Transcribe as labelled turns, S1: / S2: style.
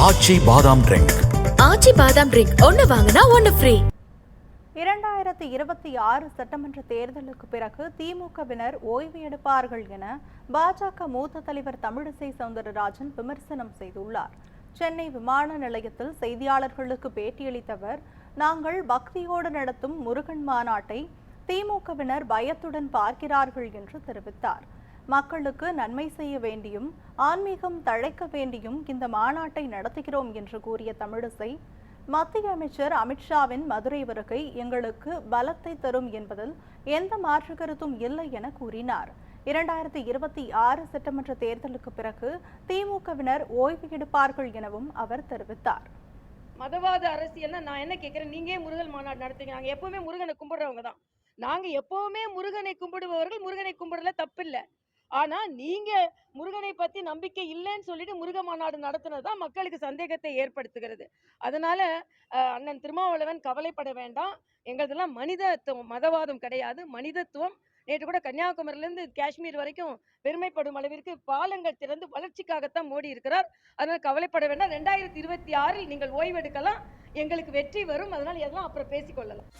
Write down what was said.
S1: ஆச்சி பாதாம் ட்ரிங்க்.
S2: ஆச்சி பாதாம் ட்ரிங்க் ஒன்னு வாங்கினா ஒன்னு ஃப்ரீ.
S3: 2026 சட்டமன்ற தேர்தலுக்கு பிறகு திமுகவினர் ஓய்வு எடுப்பார்கள் என பாஜக மூத்த தலைவர் தமிழிசை சவுந்தரராஜன் விமர்சனம் செய்துள்ளார். சென்னை விமான நிலையத்தில் செய்தியாளர்களுக்கு பேட்டியளித்தவர், நாங்கள் பக்தியோடு நடத்தும் முருகன் மாநாட்டை திமுகவினர் பயத்துடன் பார்க்கிறார்கள் என்று தெரிவித்தார். மக்களுக்கு நன்மை செய்ய வேண்டியும் ஆன்மீகம் தழைக்க வேண்டியும் இந்த மாநாட்டை நடத்துகிறோம் என்று கூறிய தமிழிசை, மத்திய அமைச்சர் அமித்ஷாவின் மதுரை வருகை எங்களுக்கு பலத்தை தரும் என்பதில் எந்த மாற்று கருத்தும் இல்லை என கூறினார். 2026 சட்டமன்ற தேர்தலுக்கு பிறகு திமுகவினர் ஓய்வு எடுப்பார்கள் எனவும் அவர் தெரிவித்தார்.
S4: மதவாத அரசியல்னா நான் என்ன கேட்கிறேன், நீங்க முருகன் மாநாடு நடத்துங்க. நாங்க எப்பவுமே முருகனை கும்பிடுறவங்க தான். நாங்க எப்பவுமே முருகனை கும்பிடுபவர்கள். முருகனை கும்பிடல தப்பில்லை. ஆனா நீங்க முருகனை பத்தி நம்பிக்கை இல்லைன்னு சொல்லிட்டு முருக மாநாடு நடத்துனதுதான் மக்களுக்கு சந்தேகத்தை ஏற்படுத்துகிறது. அதனால அண்ணன் திருமாவளவன் கவலைப்பட வேண்டாம். எங்களதெல்லாம் மனிதத்துவம், மதவாதம் கிடையாது, மனிதத்துவம். நேற்று கூட கன்னியாகுமரியில இருந்து காஷ்மீர் வரைக்கும் பெருமைப்படும் அளவிற்கு பாலங்கள் திறந்து வளர்ச்சிக்காகத்தான் மோடி இருக்கிறார். அதனால கவலைப்பட வேண்டாம். 2026 நீங்கள் ஓய்வெடுக்கலாம், எங்களுக்கு வெற்றி வரும். அதனால எதெல்லாம் அப்புறம் பேசிக்கொள்ளலாம்.